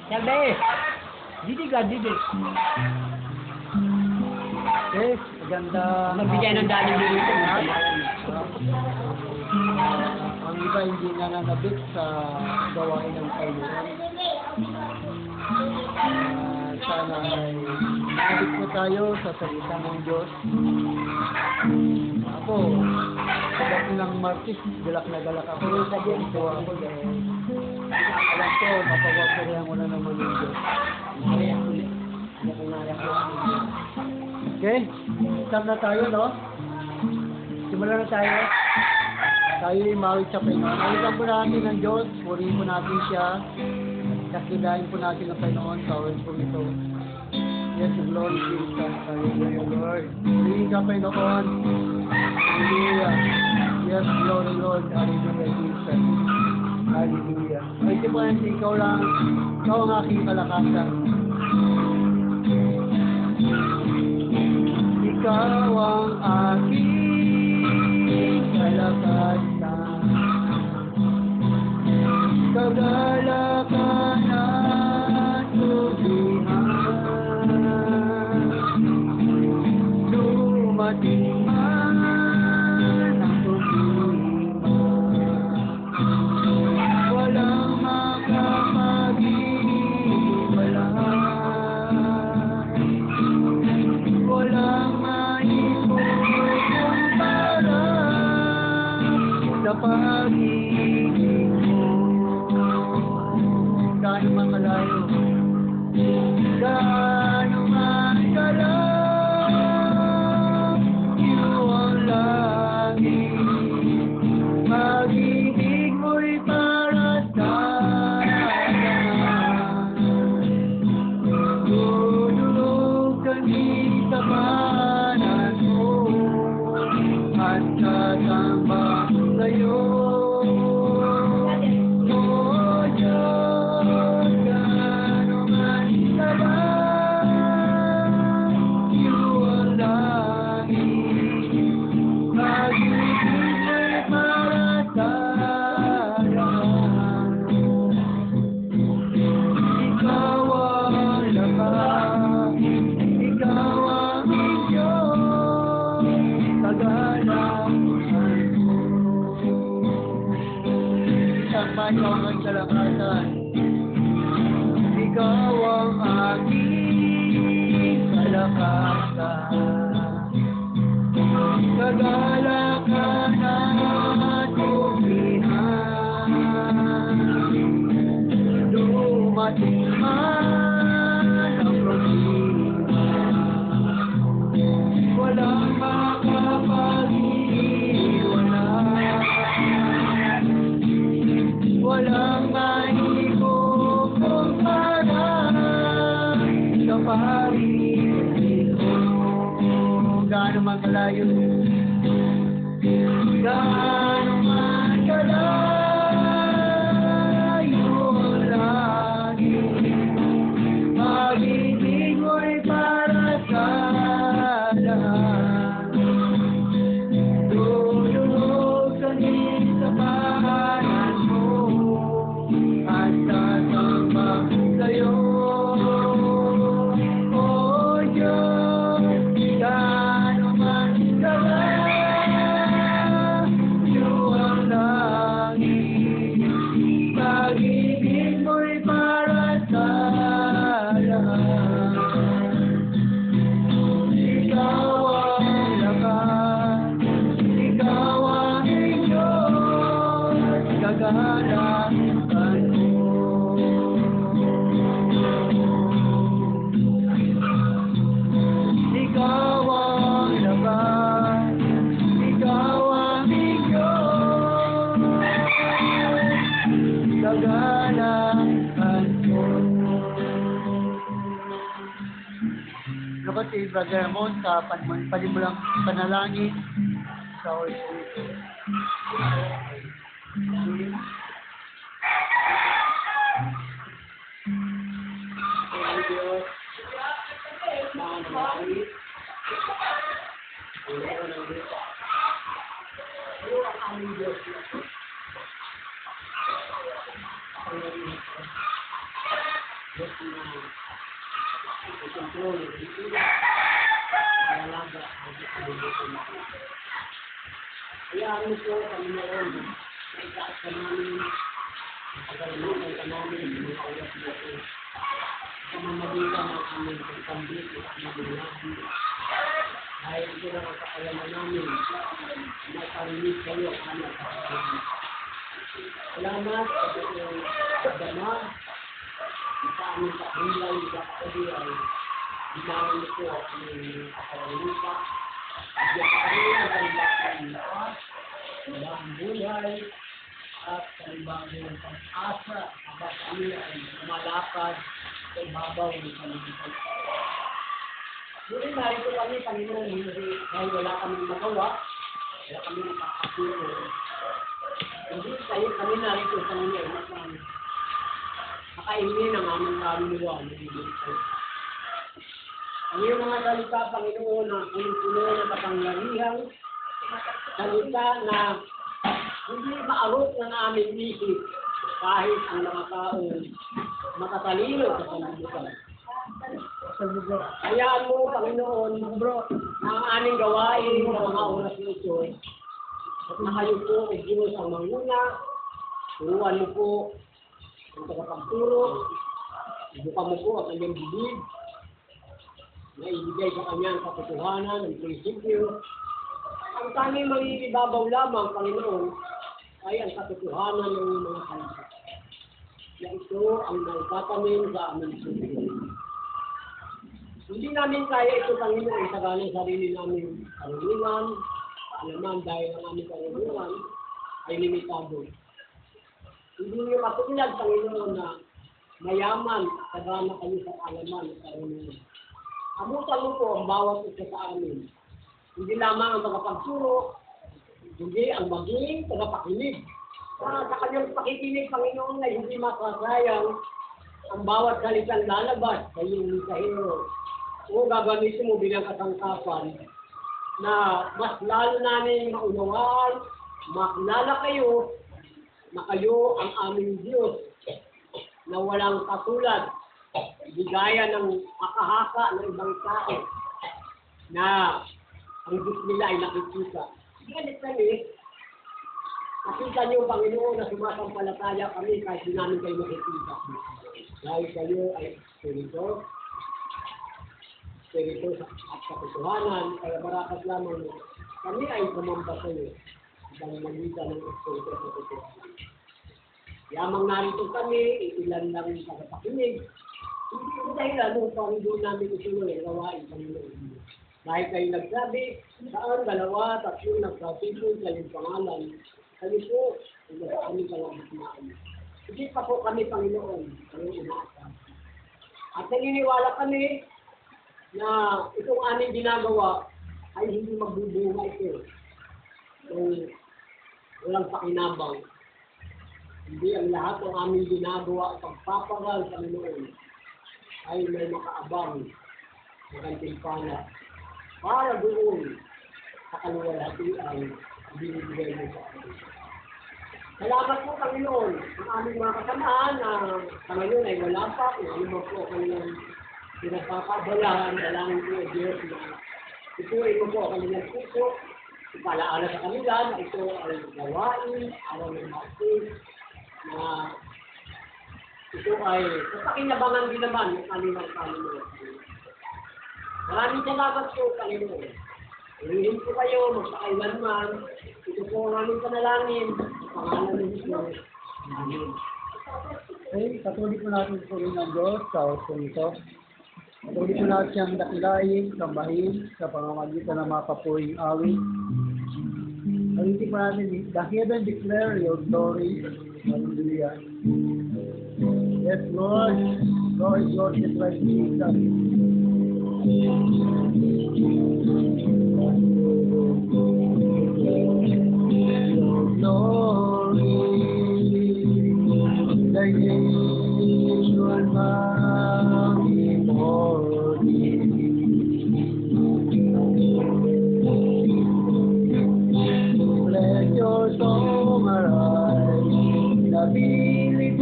Sabi! Didi ka, didi. Okay, maganda. Magbigay ng dali dito. Ang iba hindi nananabik sa gawain ng Panginoon. Sana ay nabik po tayo sa salita ng Diyos. Ako, pagdating ng Martis, galak na galak ako. Ito ako dahil alam ko, mapawagparihan ko na naman ng Diyos. Okay, start na tayo, no? Simulan na tayo. Tayo ay mawit sa Panginoon. Alitan po natin ng Diyos, purihin po natin siya. Dakilain po natin ang Panginoon sa oras po ito. Yes, glory Jesus. Hallelujah, Lord. Purihin ka, Panginoon. Hallelujah. Yes, glory, Lord. Hallelujah, Jesus. Hallelujah. Ay, di po yan, ikaw lang. Ikaw ang aking kalakasan. Ikaw ang aking kalakasan. Kagalakan at tubihan. Dumating man ang tubihan. Walang makapag-iwalay. Walang maikukumpara sa pag-ibig mo. Gaano man kalayo, gaano man kalayo ang langit, pag-ibig mo'y para sa lahat. Tulog kami sa kanan mo at sasamba sa'yo. Ikaw ang kalakasan. Ikaw ang aking kalakasan. Kagalakan at tubihan. Dumating man ang problema. Walang makapag-iwalay. Walang maikukumpara sa pag-ibig mo. Gaano man kalayo, gaano man kalayo ang langit, pag-ibig mo'y para sa lahat. Tulog sa kanan mo at sasamba sa'yo. O Diyos, gaano man kalayo ang langit, pag-ibig mo'y para sa lahat. Ikaw ang lakas, ikaw ang Diyos, kagalakan mo. Ikaw ang lakas, ikaw ang Diyos, kagalakan mo. Dapat si Brother Ramon sa panimulang panalangin sa oras po ito. Diyos, mga naman. Diyos na ikontrol, iiyak, malalaga, magkakalimutan na. Kaya ano po, Panginoon, na itaas ka namin, pagkalimutan ka namin, binukawat mo po, sa mamalitan ng aming pagkambit, at aming labi. Dahil ito na ang kakalaman namin, na parinig kayo ang aming kakalaman. Salamat sa iyong pagdama, sa aming kakulay, sa kakulay, ginawin ito ang aming kakalalupa, at yung kakalalupa ay bakang lakas, walang buhay, at kalibago ng pag-asa, kapag kami ay lumalakad sa ibabaw ng paligitan. Ngunit narito kami, Panginoon, hindi dahil wala kaming magawa, wala kami nakakatulong. Hindi tayo kami narito, Panginoon, at makainin ang aming kaluluwa ng ibig. Ang iyong mga salita, Panginoon, na puno ng kapangyarihan, salita na hindi maarot ng aming isip kahit ang mga tao makatalino sa sanlibutan. Hayaan mo, Panginoon, na ang aming gawain sa mga oras na ito na kayo po ay Diyos ang manguna, turuan mo po ang tagapagturo, ibuka mo po ang kanyang bibig, na ibigay sa kanyang katotohanan ng prinsipyo. Ang tanging mangibabaw lamang, Panginoon, ay ang katotohanan ng mga salita. Na ito ang naitatamin sa aming susunod. Hindi namin kaya ito, Panginoon, sa galing sarili namin karunungan, alaman dahil ang aming karunungan ay limitado. Hindi niyo katulad, Panginoon, na mayaman sa gana kayo sa alaman at karunungan. Amutan mo po ang bawat isa sa amin. Hindi lamang ang tagapagturo, hindi ang maging tagapakinig. Sa kanyang pakikinig, Panginoon, na hindi makasayang ang bawat salitang lalabas sa iyong misahero. O gagamitin mo bilang kasangkapan na mas lalo namin maunawaan, makilala kayo na kayo ang aming Diyos na walang katulad, di gaya ng makahaka ng ibang tao na ang Diyos nila ay nakikita. Ganit kami, nakita niyo, Panginoon, na sumasampalataya kami kahit di namin kayo nakikita. Dahil kayo ay spirito at katotohanan, kaya barakat lamang kami ay sumamba sa iyo ng magitan ng espiritu at katotohanan. Yamang narito kami, ilan lang sa kapakinig. Hindi ko dahilan upang doon namin isunod ang gawain, Panginoon. Dahil kayo nagsabi, saan dalawa, tatlong nagkasipon sa iyong pangalan, kami po, hindi kami kalabasmaan. Hindi pa po kami, Panginoon, kami inaasahan. At naniniwala kami na itong aming ginagawa ay hindi magbubuhay ito kung walang pakinabang. Hindi ang lahat ng aming ginagawa at pagpapagal, Panginoon, ay may makaabang na gantimpala para doon sa kaluwalhatian binibigay mo sa amin. Salamat po, Panginoon, ang aming mga kasamahan na sa ngayon ay wala pa, kung ano mo po kanilang pinagpapabalahan, dalangin po, Diyos, na ituloy mo po ang kanilang puso, ipalaala sa kanila na ito ay gawain, araw ng masin, na ito ay kapakinabangan din naman ng kanilang kaluluwa. Maraming salamat po, Panginoon. Ulihin po kayo, magpakailanman. Ito po ang aming panalangin. Pangalan ng Diyos. Amen. Okay, patuloy po natin po rin ang Diyos sa oras ito. Patuloy po natin siyang dakilain, sambahin, sa pamamagitan ng mga papuring awit. Patuloy po natin, the heaven declare your glory. Hallelujah. Yes, Lord. Lord, Lord, is like Jesus. Let your song arise, the believing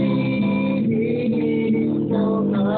of God.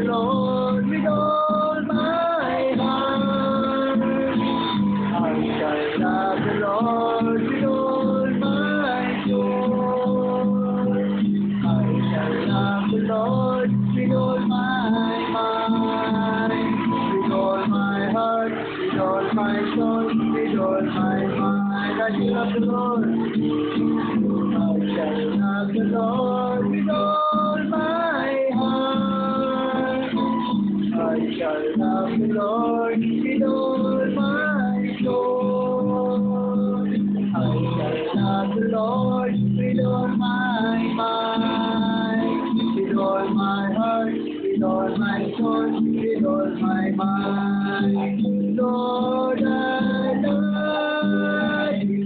Lord with all my heart. I shall love the Lord with all my soul. I shall love the Lord with all my mind, with all my heart, with all my soul, with all my mind. I shall love the Lord. I shall love the Lord with all my heart. I shall love the Lord with all my soul. I shall love the Lord with all my mind, with all my heart, with all my soul, with all my mind. Lord, I love you.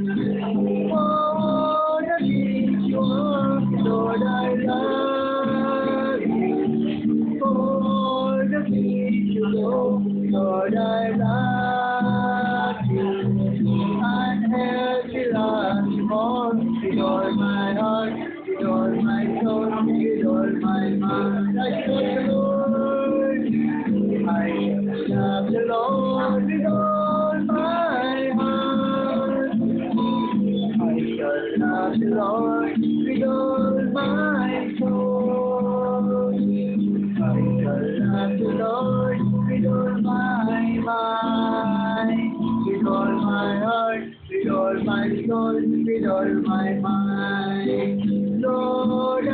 Oh, the things you are, Lord, I love you. Oh, the things you do, Lord, I love you. And help me love you more, with all my heart, with all my soul, with all my mind. I love the Lord. I love the Lord with all my heart. I shall love the Lord with all my soul. I shall love the Lord with all my mind, with all my heart, with all my soul, with all my mind. Lord, I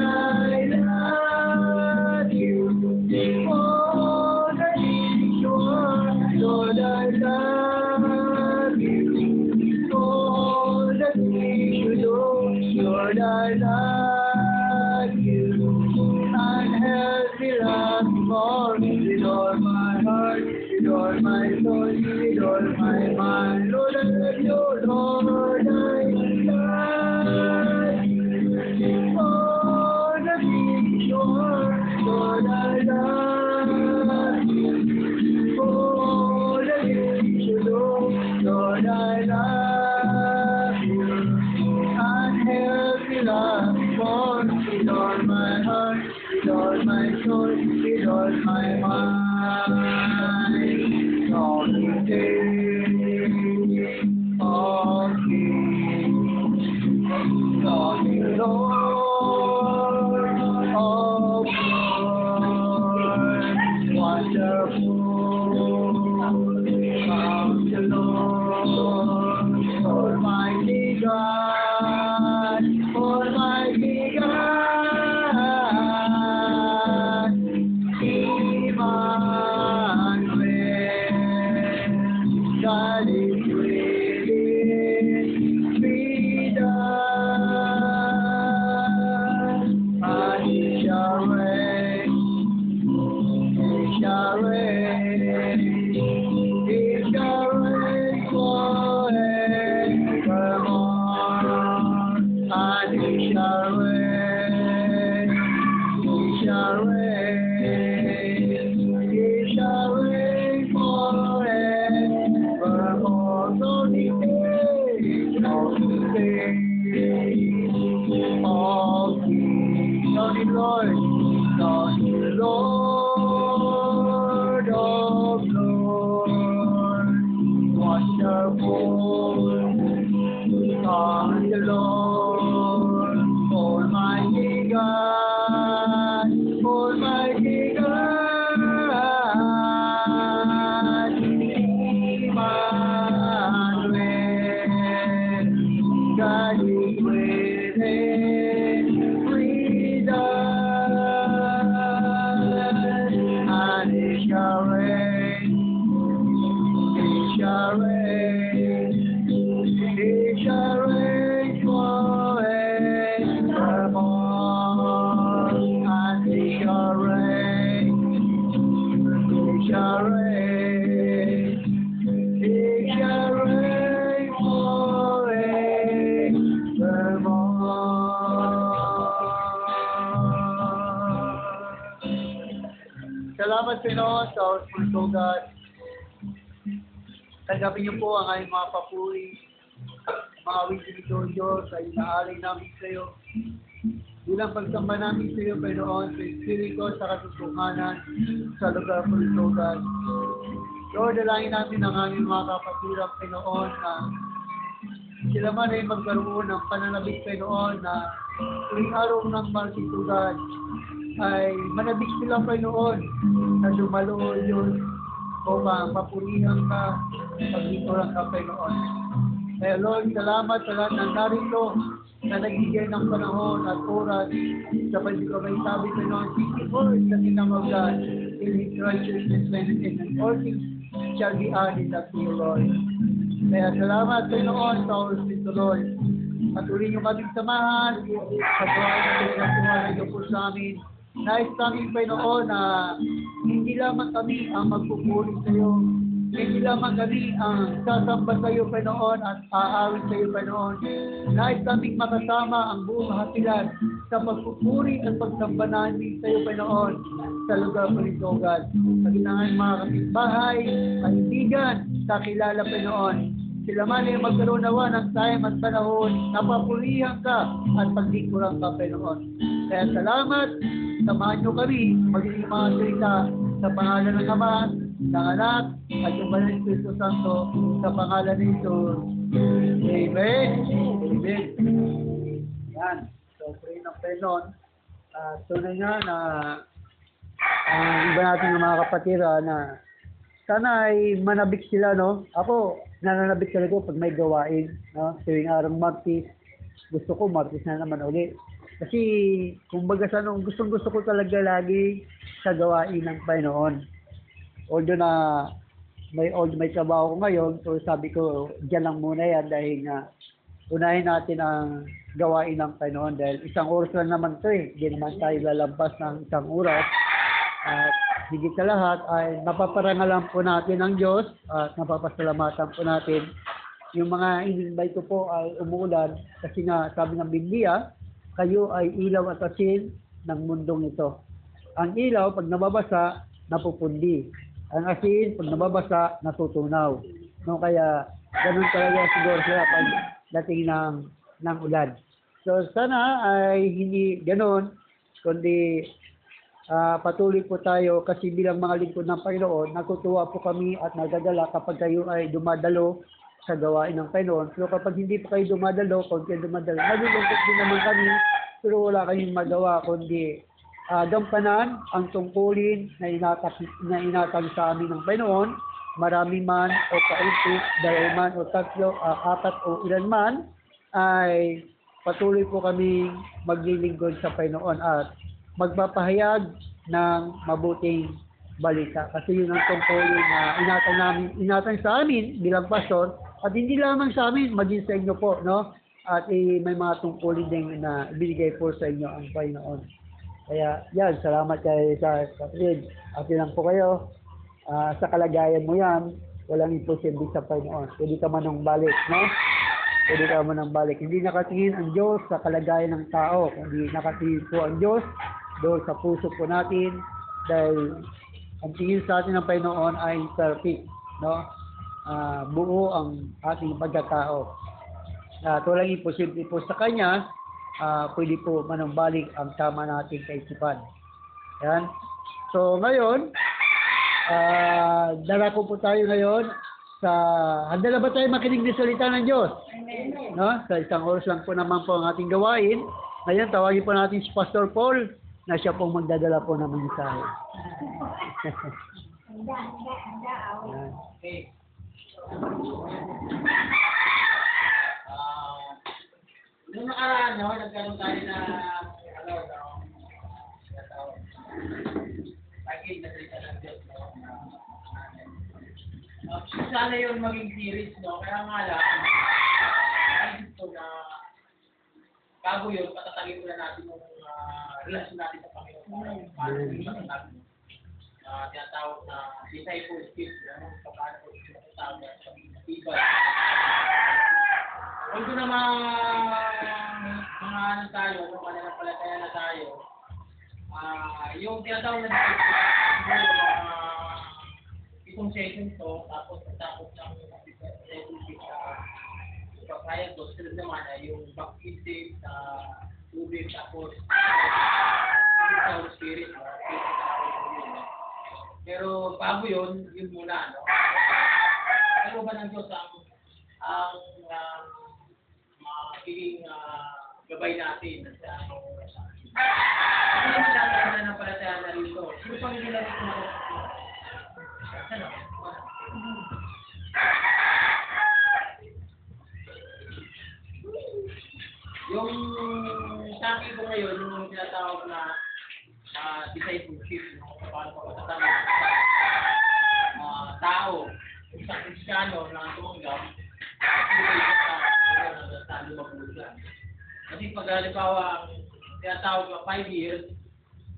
love you. Oh, the things you are, Lord, I love you. Oh, the things you do, Lord, I love you. And help me love you more, with all my heart, with all my soul, with all my mind. Lord, I love you, Lord, I love you. Oh, the things you are, Lord, I love you. Oh, the things you do, Lord, I love you. And help me love you more, with all my heart, with all my soul, with all my mind. All the days of me, God the Lord of Lords, wonderful, found the Lord, Almighty God, Almighty God, Emmanuel, God is within, be done, and He shall reign, He shall reign, He shall reign forevermore, and He shall reign, He shall reign, He shall reign forevermore. So the days of the days of King, so the Lord, so the Lord of Lords, wonderful, on the Lord, Almighty God, Almighty God, Emmanuel, God is within, freedom, and He shall reign, He shall reign, He shall reign forevermore, and He shall reign, He shall reign, He shall reign forevermore. Salamat Pinoon sa Hospital God. Tanggapin niyo po ang aming mga papuri, mga awit dito, Diyos, ay inaalay namin sa iyo. bilang pagsamba namin sa iyo, Panginoon, sa Espiritu sa katotohanan sa lugar po ito, God. Lord, dalangin namin ang aming mga kapatiran, Panginoon, na sila man ay magkaroon ng pananabik, Panginoon, na tuwing araw ng martitudan ay manabik sila, Panginoon, na dumalo yun o mapurihan ka, paglikuran ka, Panginoon. Kaya Lord, salamat sa lahat ng narito na nagbigay ng panahon at oras sa pagkakabay sabi, Panginoon, seek ye first the kingdom of God in His righteousness and all things shall be added unto you, Lord. Kaya salamat, Panginoon, sa oras nito, Lord. Patuloy niyo kaming samahan sa gawain na pinagtuwanan niyo po sa amin. Nais namin, Panginoon, na hindi lamang kami ang magpupuri sa iyo, hindi lamang kami ang sasamba sa iyo, Panginoon, at aawit sa iyo, Panginoon. Nais naming makasama ang buong hatilan sa pagpupuri at pagsamba namin sa iyo, Panginoon, sa lugar po nito, God. Kaginangan mga kapitbahay, kaibigan, kakilala, Panginoon. Sila man ay magkaroon nawa ng time at panahon, napapurihan ka at pagdikuran ka, Panginoon. Kaya salamat, samahan niyo kami, magiging mga salita sa pangalan ng Ama, ng Anak, at yung Banal na Espiritu Santo, sa pangalan ni Jesus. Amen. Amen. Yan. So, pray ng Panginoon. Tunay nga na ang iba natin ng mga kapatira na sana ay manabik sila, no? Ako, nananabik talaga pag may gawain, no? Tuwing araw Martis, gusto ko Martis na naman ulit. Kasi, kumbaga sa nung gustong-gusto ko talaga lagi sa gawain ng Panginoon. Although na may trabaho ko ngayon, so sabi ko, diyan lang muna yan dahil nga unahin natin ang gawain ng Panginoon dahil isang oras lang naman ito eh. Hindi naman tayo lalampas ng isang oras. At higit sa lahat ay napaparangalan po natin ang Diyos at napapasalamatan po natin. Yung mga in-invite ko po ay umuulan kasi nga sabi ng Biblia, kayo ay ilaw at asin ng mundong ito. Ang ilaw, pag nababasa, napupundi. Ang asin, pag nababasa, natutunaw. No, kaya ganun talaga siguro sila pag dating ng ulan. So sana ay hindi ganun, kundi patuloy po tayo kasi bilang mga lingkod ng Panginoon, natutuwa po kami at nagdadala kapag kayo ay dumadalo sa gawain ng Panginoon. Pero kapag hindi po kayo dumadalo, kung kayo dumadalo, nalulungkot din naman kami, pero wala kayong magawa kundi gampanan ang tungkulin na inatang sa amin ng Panginoon, marami man o kaunti, dalawa man o tatlo, apat o ilan man, ay patuloy po kami maglilingkod sa Panginoon at magpapahayag ng mabuting balita. Kasi yun ang tungkulin na inatang sa amin bilang pastor, at hindi lamang sa amin, maging sa inyo po, no? At may mga tungkulin din na binigay po sa inyo ang Panginoon. Kaya yan, salamat kayo sa kapatid. At lang po kayo, sa kalagayan mo yan, walang imposible sa Panginoon. Pwede ka manong balik, no? Pwede ka manong balik. Hindi nakatingin ang Diyos sa kalagayan ng tao, kundi nakatingin po ang Diyos doon sa puso po natin, dahil ang tingin sa atin ng Panginoon ay perfect, no? Buo ang ating pagkatao. Walang imposible po sa Kanya, pwede po manumbalik ang tama nating kaisipan. Yan. So ngayon, darako po tayo ngayon sa, handa na ba tayo makinig ng salita ng Diyos? Amen. No? Sa isang oras lang po naman po ang ating gawain. Ngayon, tawagin po natin si Pastor Paul na siya pong magdadala po ng mensahe. Okay. Noong nakaraan, no, nagkaroon tayo na package na salita ng Diyos, no? Sana yun maging series, no? Kaya nga lang, gusto na bago yun, patatagin muna natin yung relasyon natin sa Panginoon. Paano yung matatag mo? Tinatawag na discipleship, no? Paano po yung matatawag na sa pagkakatibay. Although na mga ano tayo, no, pananampalataya na tayo, yung tinatawag na itong session to, tapos natapos ng relationship sa kaya to, sila naman ay yung baptism sa tubig, tapos sa Holy Spirit, no? Pero bago yun muna, no? Ano ba ng Diyos ang magiging gabay natin sa ano naman natin na palataya na rito? Sino pang nilalagay ko na ako? Ano? Yung tangki ko ngayon, yung tinatawag na discipleship, no? Paano pa patatawag tao, isang Kristiyano na tumanggap, sa lumabot siya. Kasi pag halimbawa ang tinatawag na 5 years,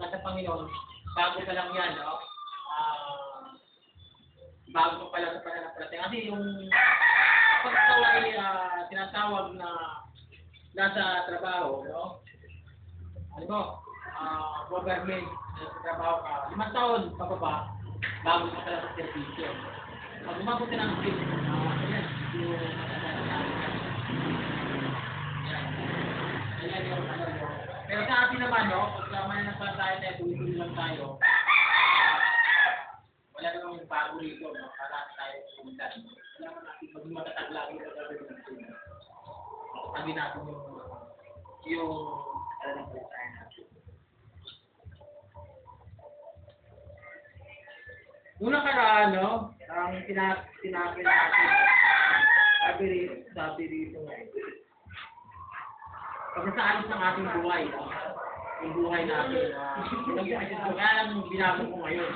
nasa Panginoon, bago pa lang yan, no? Bago pa lang sa pananampalataya. Kasi yung pag ikaw ay tinatawag na nasa trabaho, no? Ano mo, government, nasa trabaho ka, 5 taon pababa, bago ka pala sa servisyo. Pag umabot ka ng skills, yan, yung ayan yung ano yun. Pero sa atin naman, no, pag mananampalataya tayo, tuloy-tuloy lang tayo, wala namang bago rito, no, para tayo pumuntan. Wala naman natin maging matatag lagi sa gagawin natin. Sabi natin yung pananampalataya natin. Unang karaan, no, ang sinabi natin, sabi rito ngayon. Pagkasaalis ng ating buhay, no? Yung buhay natin, kaya lang binago ko ngayon.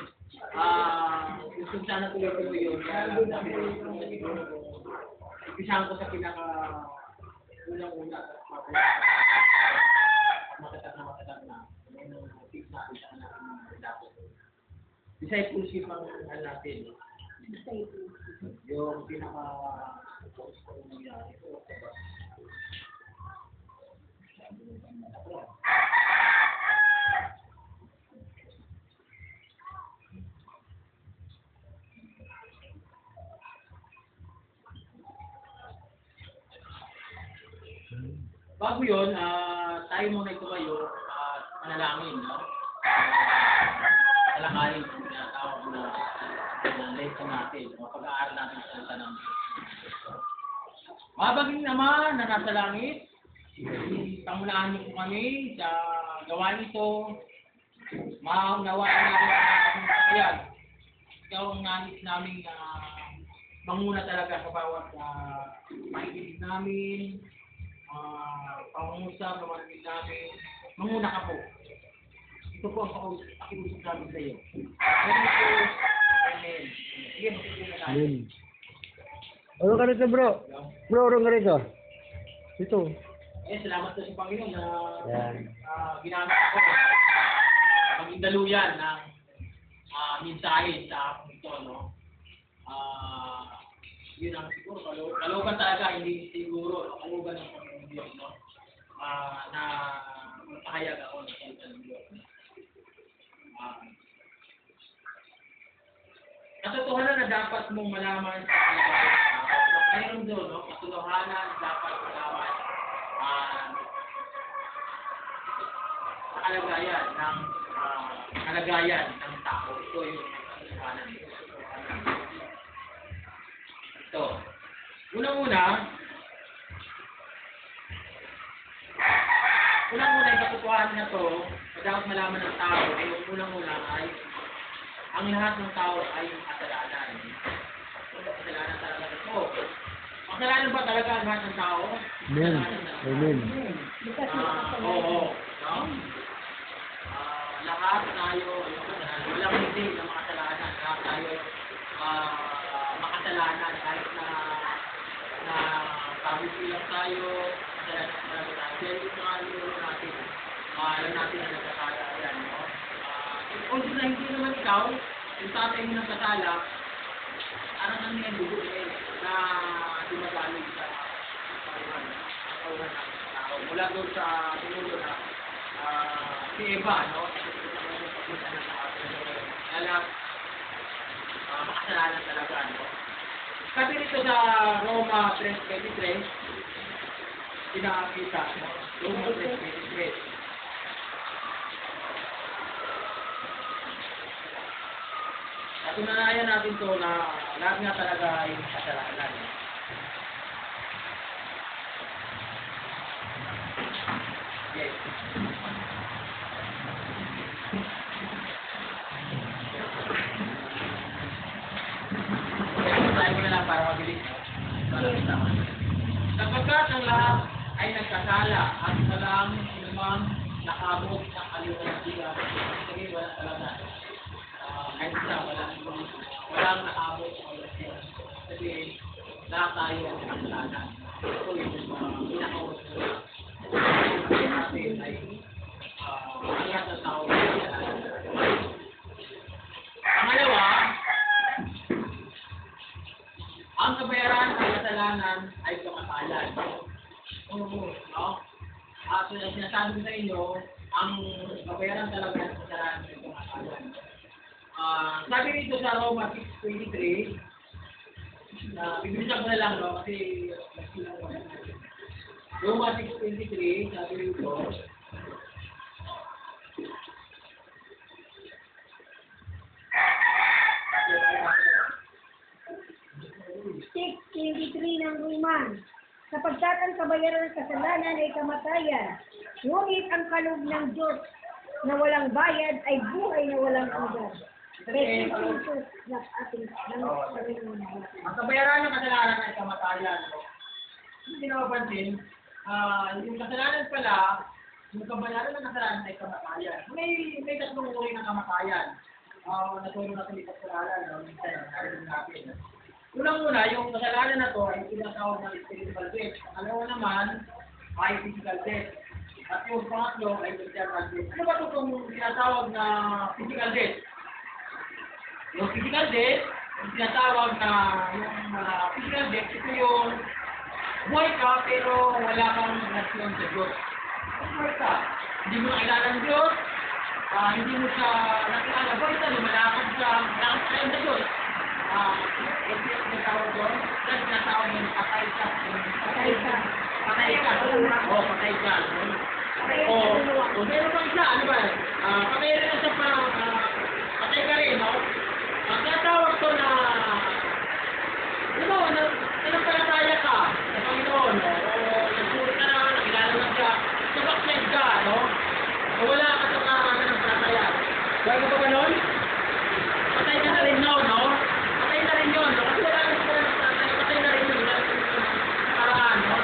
Gusto sana tuloy-tuloy yun, kaya lang sabi ko, ipisahan ko sa unang-una, matatak na, yung tips natin sa natin dapat. Discipleship ang natin. Yung pinaka-post ko nangyari ko. Bago yun, tayo muna itumayo at manalangin, no? Talakayin kung tinatawag na lesson natin, o pag-aaral natin sa salita ng Diyos. Mabaging naman na nasa langit, pangunahan mo kami sa gawain ito, maunawaan namin ang ating kakayag. Ikaw ang nais namin manguna talaga sa bawat makikinig namin, pangungusap na makikinig namin, manguna ka po. Ito po ang pakiusap namin sa iyo. Amen. Sige, magkikita na tayo. Amen. Ano ka rito, bro? Bro, ano ka rito? Ito. Salamat sa Panginoon na Yan. ginamit ako maging daluyan ng mensahe sa akin ito, no? Yun ang siguro, kalugan talaga, hindi siguro, kalugan ng Panginoon Diyos, no? Na magpahayag ako ng salita ng Diyos. Katotohanan na dapat mong malaman sa Panginoon doon, no? Katotohanan na dapat malaman sa kalagayan ng tao. Ito yung katotohanan. Ito. Unang-una yung katotohanan na to, na dapat malaman ng tao, ay unang-una ay ang lahat ng tao ay kasalanan. Kasalanan talaga ito. Kasalanan ba talaga ang lahat ng tao? Amen. Amen. Oo. No? Lahat tayo, walang hindi na makasalanan. Lahat tayo makasalanan kahit na pagbibilang tayo, kasalanan talaga tayo. Kaya yung mga nilolo natin, alam natin na nagkakala yan, no? Kung na hindi naman ikaw, yung tatay mo ng kasala, parang ano yan, dugo na dumagamit sa kauhan ng tao. Mula doon sa tinulo na si Eva, no? Kaya makasalanan talaga, no? Sabi nito sa Roma 3:23, pinakakita, no? Roma 3:23. Patunayan natin to na lahat nga talaga ay kasalanan. Yes. Tayo mo na lang para mabilis. Sapagkat ang lahat ay nagkasala at walang sinumang nakabot sa kaliwanagan. Sige, walang talaga. Kahit isa, walang nakabot sa kaliwanagan. Kasi lahat tayo ang kasalanan. Ito yung pinakawas na natin ay ang lahat ng tao ay kasalanan. Pangalawa, ang kabayaran ng kasalanan ay kamatayan. Oo, no? At sinasabi ko sa inyo, ang kabayaran talaga ng kasalanan ay kamatayan. Sabi rito sa Roma 6:23, bibilisan ko na lang, no? Kasi Roma 6:23, sabi rito, 6:23 ng Roman. Sapagkat ang kabayaran ng kasalanan ay kamatayan, ngunit ang kaloob ng Diyos na walang bayad ay buhay na walang hanggan. Kay Jesus na ating Panginoon. ang kabayaran ng kasalanan ay kamatayan. Hindi napapansin, yung kasalanan pala, yung kabayaran ng kasalanan ay kamatayan. May tatlong uri ng kamatayan. Natulong natin dito sa kasalanan, no? Minsan, narinig natin. Unang-una, yung kasalanan na to ay tinatawag na spiritual death. Ang alawa naman ay physical death. At yung pangatlo ay eternal death. Ano ba itong tinatawag na physical death? Yung physical death, yung tinatawag na yung physical death, ito yung buhay ka pero wala kang relasyon sa Diyos. Buhay ka. Hindi mo nakilala ng Diyos, hindi mo siya nakilala. Buhay ka, lumalakad siya, nakakasayon sa Diyos. Ito yung tinatawag doon, dahil tinatawag yung patay ka. Patay ka. Patay ka. Oo, patay ka. O meron pang isa, ano ba? Patay rin na siya parang, patay ka rin, no? Ang tinatawag to na, ano, nanampalataya ka sa Panginoon, no? O nagpuri ka na, nakilala na siya, sabaklag ka, no? O wala ka sa nanampalataya. Kaya ka ba ganon? Patay ka na rin, no? Patay na rin yun, no? Kasi wala ka sa nanampalataya, patay na rin yun. Paraan, no?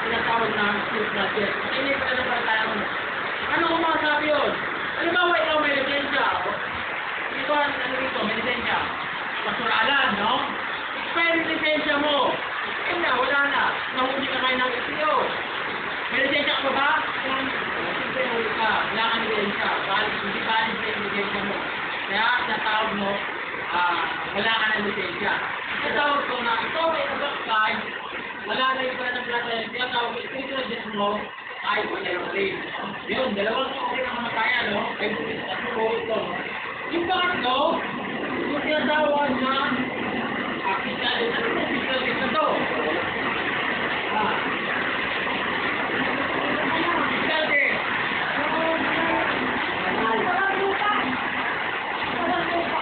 Tinatawag na spiritual death. Patay na yung nanampalataya mo. Ano kung masasabi yun? Halimbawa, ikaw may lisensya. Ito, ano dito, may lisensya. Pasuralan, no? Expire yung lisensya mo. Ayun na, wala na. Nahuli ka kayo ng SEO. May lisensya ka ba? Siyempre, nahuli ka. Wala kang lisensya. Hindi valid yung lisensya mo. Kaya, natawag mo, wala ka ng lisensya. Natawag ko na, ikaw ay nabakay, wala na yung pala ng plata. Tinatawag ko, spiritual death mo, ay pag-aeroplane. Yun, dalawang uri ng kamatayan, no? Ay bulit at ito. Yung pangatlo, yung tinatawag na physical death. Ano yung physical death na to? Physical death.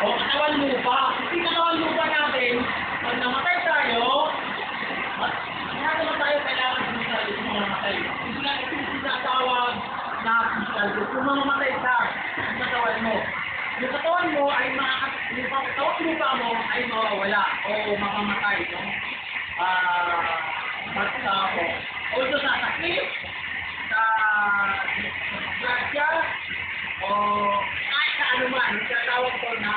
O, katawan lupa. Kasi katawan lupa natin, pag namatay tayo, tayo kailangan sumisali kung mamamatay. Ito yung tinatawag na physical death. Kung mamamatay ka, yung katawan mo. Yung katawan mo ay yung katawan lupa mo ay mawawala o mamamatay. No? Basta ako. Also sa sakit, sa grasya, o kahit sa anuman, yung tinatawag ko na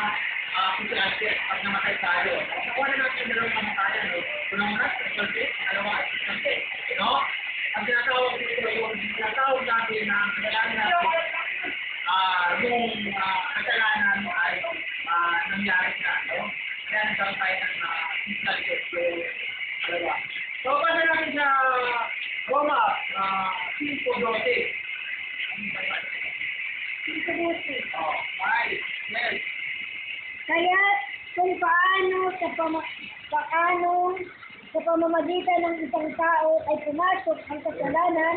physical death pag namatay tayo. Nakuha na natin yung dalawang kamatayan. No? Unang-una, physical death, dalawa ay physical death. No? Ang tinatawag dito, yung tinatawag natin na ang kasalanan natin, yung kasalanan ay nangyari na. No? Kaya nagkaroon tayo ng physical death. Dalawa. So, pasa natin sa Roma 5:12. Oh, right. Yes. Kaya kung paano sa pamamagitan ng isang tao ay pumasok ang kasalanan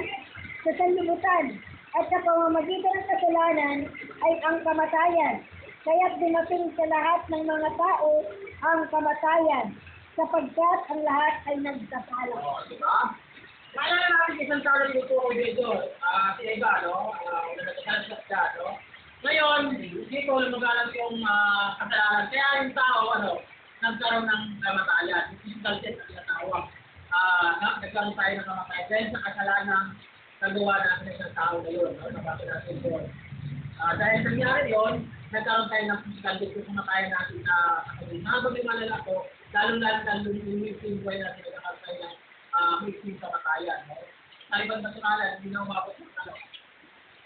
sa sanlibutan at sa pamamagitan ng kasalanan ay ang kamatayan. Kaya't dumating sa lahat ng mga tao ang kamatayan sapagkat ang lahat ay nagkasala. Diba? Kaya natin isang tao na dito ko dito. Si Eva, no? Nagkakalas ka, no? Ngayon, dito lumagalan yung kasalanan. Kaya yung tao, nagkaroon ng kamatayan. Yung physical death na tinatawag. Nagkaroon tayo ng kamatayan. Dahil sa kasalanan nagawa natin ng tao na yun. Nabasa natin yun. Dahil sa nangyari yun, nagkaroon tayo ng physical death kung kumatayan natin na kasalanan. Habang may malala ko, lalo yung victim buhay natin nagkakaroon tayo ng victim sa kamatayan. Sa ibang nasyonalya, hindi na umabot ng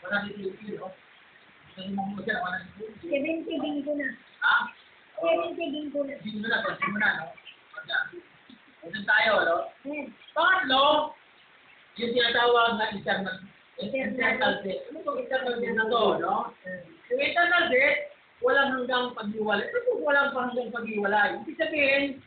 wala si Philippine, no? Gusto nyo mong magyan, wala si Philippine. 70 din ko na. Ha? 70 din ko na. Hindi mo na, no? Ito tayo, no? Yes. Pangatlo, yung tinatawag na internal debt. Ano itong internal debt na to, no? Yung internal debt, walang hanggang paghiwalay. Ito walang hanggang paghiwalay. Ibig sabihin,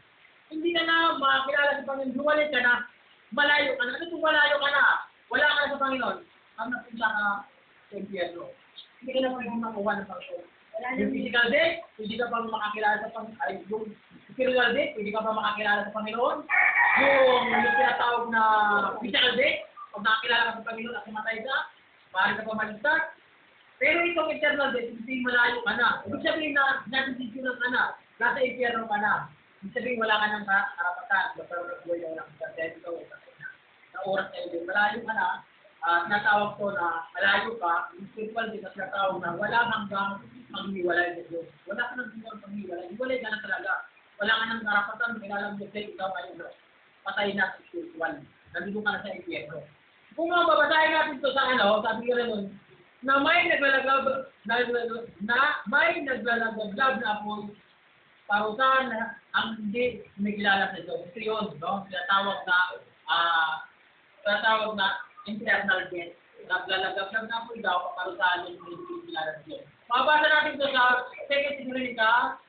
hindi na makakilala sa Panginoon. Hiwalay ka na, malayo ka na. Ano kung malayo ka na? Wala ka na sa Panginoon. Ang napunta ka sa impyerno. Hindi ka na pwede makuha ng Panginoon. Yung physical debt, hindi ka pang makakilala sa Panginoon. Yung spiritual debt, hindi ka pa makakilala sa Panginoon. Yung tinatawag na physical debt, pag nakakilala ka sa Panginoon at kumatay ka, maaari ka pa maligtas. Pero itong internal debt, hindi malayo ka na. Ibig sabihin na nasisisilan ka na, nasa impyerno ka na. Ibig sabihin wala ka ng karapatan. Basta wala buhay na walang pagkakas ito. Na oras na yun. Malayo ka na. Natawag ko na malayo ka. Yung spiritual debt at natawag na wala hanggang panghiwalay sa Diyos. Wala ka nang hanggang panghiwalay. Hiwalay ka na talaga. Wala ka ng karapatan. Kailangan mo say ikaw ay patay na sa spiritual. Nandito ka na sa impyerno. Kung mababasahin natin ito sa sabi ko rin nun, na may naglalagab na apoy parusahan ang hindi kumikilala sa Diyos. Ito yun, no? Tinatawag na internal debt. Naglalagab na apoy daw parusahan yung hindi kumikilala sa Diyos. Mabasa natin ito sa 2 Thessalonica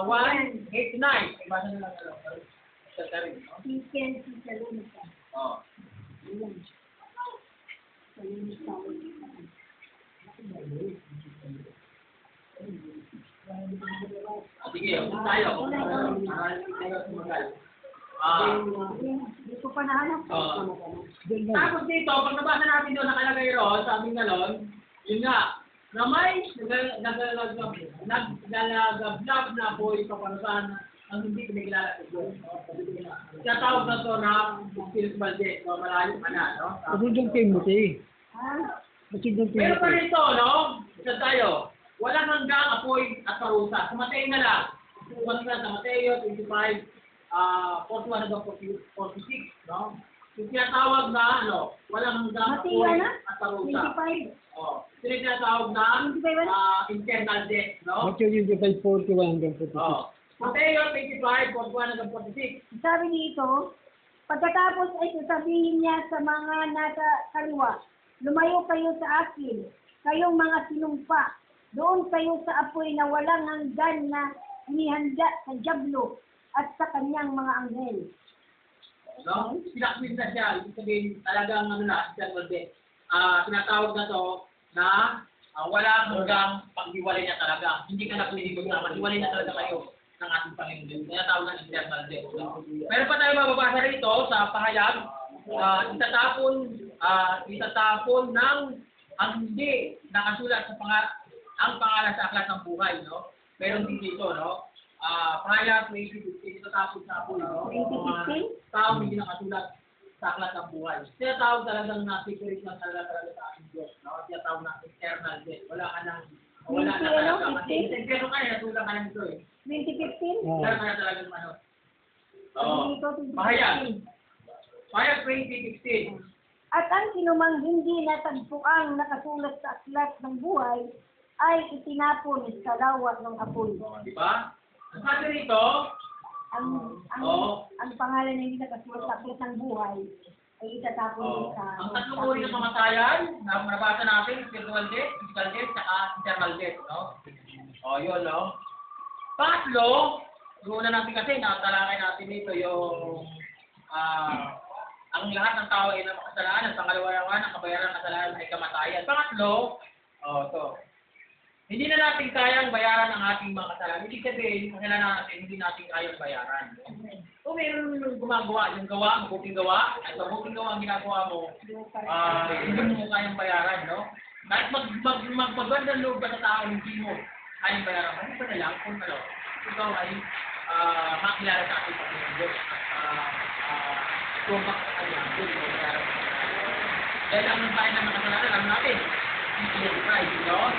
1:8-9. Ibasa na lang sa tarin, no? Weekend sa Lunica. Oo. Ayan. Sa Lunica. Sige, tayo. Hindi ko pa nahanap. Tapos dito, pag nabasa natin doon, nakalagay roon, sabi nga doon, yun nga, na may naglalagablab na apoy paparusahan ang hindi kumikilala sa Diyos. Tinatawag na to na spiritual death, no? Malayo ka na, no? Kasi yung Timothy. Ha? Kasi yung Pero pa Timothy. rito, no? Isa tayo, walang hanggang apoy at parusa. Kumatay na lang. Kumatay na sa Mateo 25, 41 hanggang 46, no? Yung tinatawag na, walang hanggang Mateo apoy na? at parusa. 25. Oh, yung tinatawag na 25 na? internal death, no? Actually, yung 41 hanggang 46. Oh. Mateo 25, 41 hanggang 46. Sabi dito, pagkatapos ay sasabihin niya sa mga nasa kaliwa, lumayo kayo sa akin, kayong mga sinumpa. Doon kayo sa apoy na walang hanggan na inihanda sa dyablo at sa kanyang mga anghel. No? Sinakwin na siya. Ibig sabihin, talagang internal death. Tinatawag na to na wala hanggang paghiwalay na talaga. Hindi ka na pwede magsama. Hiwalay na talaga kayo ng ating Panginoon. Tinatawag na internal death. No? Meron pa tayo mababasa rito sa pahayag. Itatapon ng ang hindi nakasulat sa ang pangalan sa aklat ng buhay, no? Meron din dito, no? Pahayag 2015, itatapon sa apoy, no? 2015? Tao hindi nakasulat sa aklat ng buhay. Tinatawag talagang na secret na talaga sa ating Diyos, no? Tinatawag na eternal death. Wala na talaga. Pero kaya natulak ka na nito, eh. 2015? Wala ka na talaga ng ano. Sabi dito, 2015. Pahayag 2015. At ang sinumang hindi natagpuang nakasulat sa aklat ng buhay ay itinapon sa lawat ng apoy. Di ba? Ang sabi rito, Ang pangalan na hindi nakasulat sa aklat ng buhay ay itatapon din sa... ang tatlong uri ng kamatayan na nabasa natin, spiritual death, physical death, saka internal death, no? Yun, no? Pangatlo, una natin kasi, natalakay natin dito yung ang lahat ng tao ay makasalanan. Pangalawa naman, ang kabayaran ng kasalanan ay kamatayan. Pangatlo, hindi na natin kayang bayaran ang ating mga kasalanan. Ibig sabihin, yung kasalanan natin, hindi natin kayang bayaran. Kung mayroon gumagawa, yung gawa, mabuting gawa, at mabuting gawa ang ginagawa mo, hindi mo kayang bayaran, no? Kahit magpagandang loob ka sa tao, hindi mo kayang bayaran. Ano pa na lang, kung ano, ikaw ay makilala sa ating Panginoon Diyos at tumak sa kanya, doon mo bayaran. Dahil ang bayan ng kasalanan, alam natin, hindi Christ, no?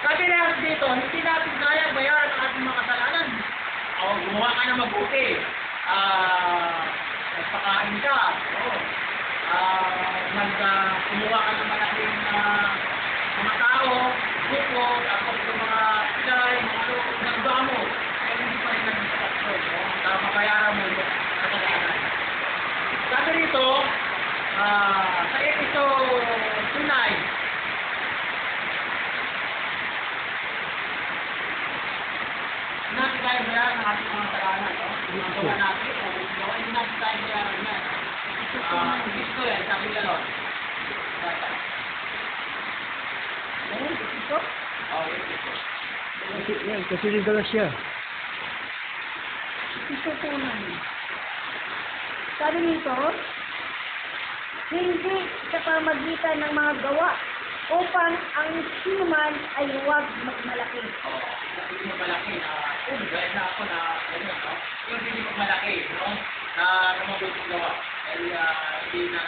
Sabi na dito, hindi natin kaya bayaran ang ating mga kasalanan. Gumawa ka na mabuti. Nagpakain ka. Kumuha ka ng malaking mga tao, grupo, tapos yung mga pilay, nagba mo. Kaya hindi pa rin nagsasaksyon. Mabayaran mo yung kasalanan. Sabi rito, sa episode 29, natin tayo bayaran ng ating mga kasalanan. Ginagawa natin, hindi natin tayo bayaran yan. Gusto yan, sabi nga nun. Ito? Kasi nagdala siya. Ito po naman. Sabi nito, hindi sa pamagitan ng mga gawa upang ang sinuman ay huwag magmalaki. Hindi mo malaki na, gaya na ako na, yung hindi mo malaki, no? Na mabuting gawa. Dahil hindi na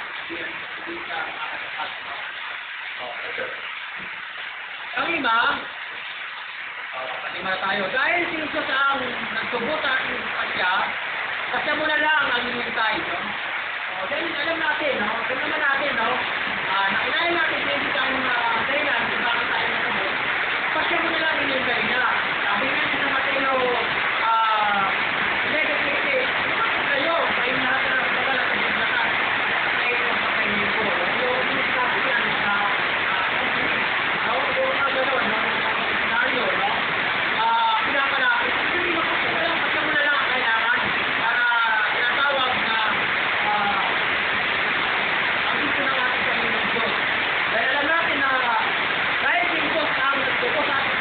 makakatapat, no? Ang lima na tayo. Dahil si Jesus ang nagsubutan ng kasya mo na lang ang hinintay, no? Dahil alam natin, no? Alam naman natin, no? Nakinahin natin sa hindi tayong dahilan kung bakit tayo nasabot. Kasya mo na lang hinintay na. Sabi nga sa Mateo 11:8, lumakot kayo, kayong lahat na nagpagala sa biglakan. Kayo ang pakainin ko. Yung sinasabi yan sa yung mga gano'n, no? Scenario, no? Pinakalapit. Hindi mo kasya mo na lang ang kailangan para tinatawag na ang gusto ng ating Panginoon Diyos. Dahil alam natin na dahil si Jesus ang nagtuko sa atin,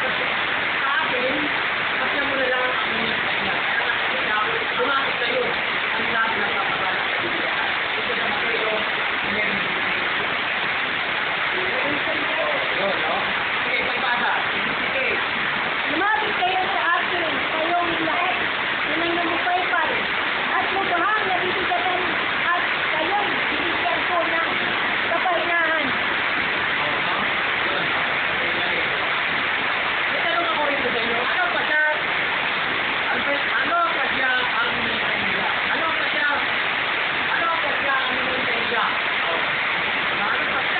kasya mo na lang ang inyong kanya. Kaya lumapit kayo ang lahat ng papagala sa Biblia. Ito sa Mateo 11:8. Yun, no? Sige, pagbasa. Sige. Lumapit kayo sa akin, kayong lahat na nanganamupaypay, at mubahang nabibigatan at kayong bibigyan ko ng kapahinahan. May tanong ako rito sa inyo, ano pa siya ang hinintay niya? Ano pa siya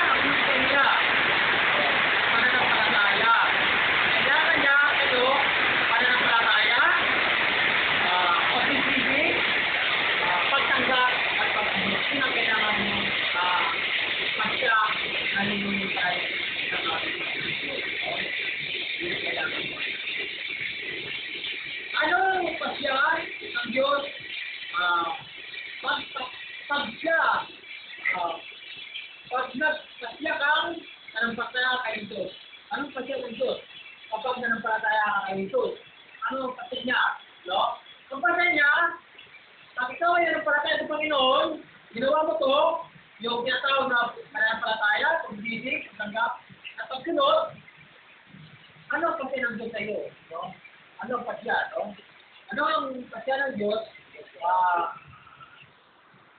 ang hinintay niya? Pananampalataya. Kailangan niya ito, pananampalataya, pag-ibig, pagtanggap, at pag-ibig. Yun ang kailangan mo pag siya nanginintay ng ating Panginoon. Yun ang kailangan mo. Anong pasyan ng Diyos? Pag siya kang nanampalataya kay Jesus. Anong pasya ng Diyos? Kapag nanampalataya ka kay Jesus. Anong pasya niya? No? Ang pasya niya, pag ikaw ay nanampalataya sa Panginoon, ginawa mo to, yung tinatawag na nanampalataya, pag-ibig, tanggap, at pagsunod, ano ang pasya ng Diyos sa iyo? No? Ano ang pasya? No? Ano ang pasya ng Diyos?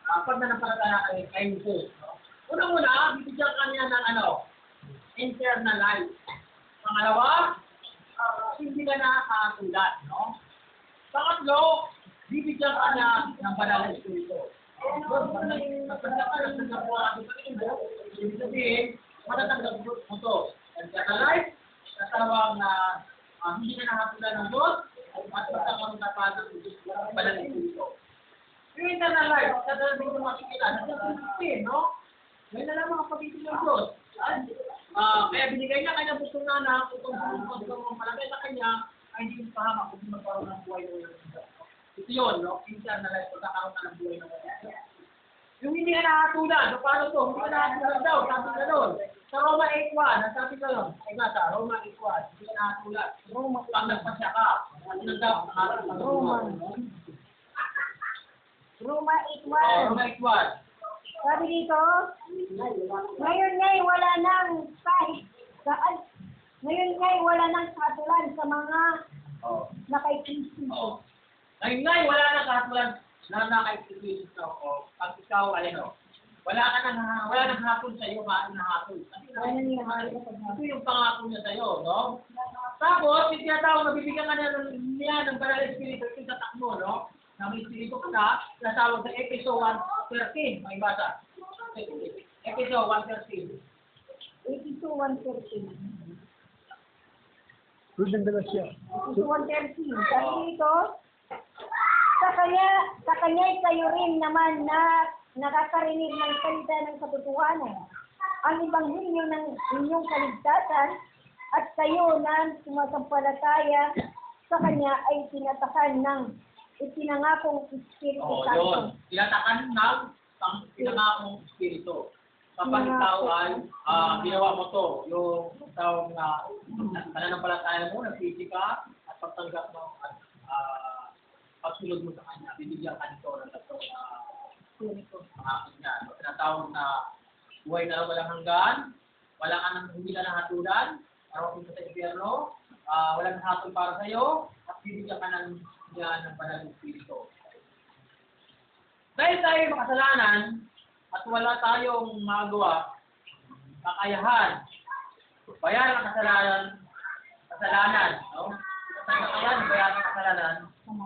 Pag nanampalataya kay Jesus. No? Unang-una, bibigyan ka niya ng internal life. Pangalawa, hindi ka na katulad, no? Pangatlo, bibigyan ka na ng banal na Espiritu. Nagtanggap ka ng buwan ng Panginoon, ibig sabihin, matatanggap mo to. Internal life, tatawag na hindi ka na katulad ng Diyos, at magkakaroon ka pa ng banal na Espiritu. Yung internal life, tatawag mo makikita, nagsasabi, no? Ngayon na lang mga pag-ibig ng Diyos. Kaya binigay niya kanya gusto na upang malagay sa kanya ay hindi pahamak kung magkaroon ng buhay ng Diyos. Ito yun, no? Minsan na lang, pagkakaroon ka ng buhay ng wala. Yung hindi ka nakatulan, so paano to? Hindi ka nakatulan daw, sabi ka doon. Sa Roma 8.1, nasabi ka lang. Ay nga sa Roma 8.1, hindi ka nakatulan. Pag nagpasya ka, ano daw, Roma 8:1. Roma 8.1. Sabi dito, ngayon nga'y wala nang ngayon nga'y wala nang katulan sa mga nakaikinig. Ngayon nga, wala na kahatulan na nakaikinig ka. Pag ikaw, wala nang hapon sa iyo, kain na hapon. Ito yung pangako niya sa iyo, no? Tapos, yung tinatawag na bibigyan ka niya ng banal na espiritu, ito sa takmo, no? Na may espiritu ka, tinatawag sa Episo 1:13, may basa. Episo 1:13. Episo 1:13. Rudan dala siya. Episo 1:13. Sabi dito, sa kanya'y kayo rin naman na nakakarinig ng salita ng katotohanan, ang ibanghilyo ng inyong kaligtasan, at kayo na sumasampalataya sa kanya ay tinatakan ng ipinangakong Espiritu Santo. Yun. Tinatakan ng pinangakong Espiritu. Kapag ikaw ay ginawa mo to, yung tawag na pananampalataya mo, nagpisi ka, at pagtanggap mo, at pagsulod mo sa kanya, bibigyan ka nito ng tatlong pangakit niya. So, tinatawag na buhay na walang hanggan, hindi ka nang hatulan, araw ka sa impyerno, walang hatol para sa iyo, at bibigyan ka ng banal ng Espiritu. Dahil tayo makasalanan, at wala tayong magawa, kakayahan, bayaran ng kasalanan, no? Kakayahan, bayaran ng kasalanan,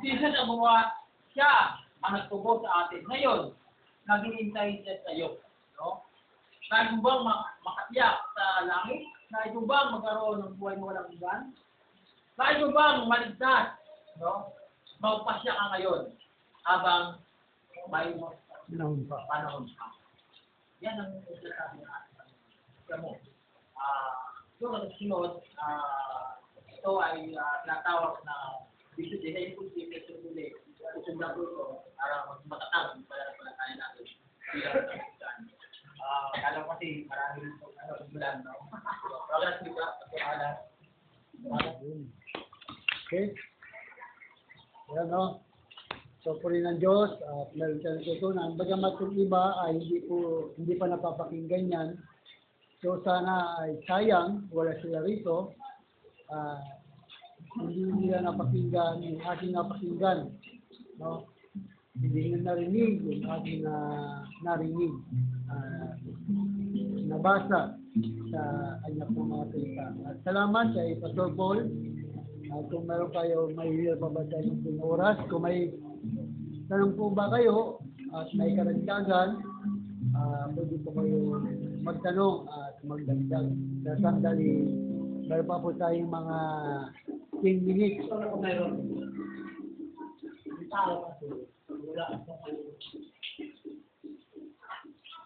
Jesus ang gumawa, siya ang nagtubo sa atin. Ngayon, naghihintay siya sa iyo, no? Nais mo bang makatiyak sa langit? Nais mo bang magkaroon ng buhay mo walang hanggan? Nais mo bang maligtas, no? Magpasya ka ngayon habang may panahon pa. Yan ang sinasabi natin. Kaya mo, sunod, ito ay tinatawag na bisudin, sundan ko ito para matatag pala tayo natin. Alam kasi marami ito, simulan, no? Wala sila, Okay? Yan, no? So, puri ng Diyos, at meron tayo natutunan. Bagamat yung iba ay hindi pa napapakinggan yan. So, sana ay sayang, wala sila rito. Hindi nila napakinggan yung ating napakinggan. No? Hindi nila narinig yung ating narinig. Nabasa sa kanya pong mga salita. At salamat kay Pastor Paul. Kung meron kayo, may pa ba tayo ng oras? Kung may tanong po ba kayo at may karagdagan, pwede po kayo magtanong at magdagdag. Sa sandali, meron pa po tayong mga 10 minutes. Mayroon. Ang tao kasi, wala sa kanila.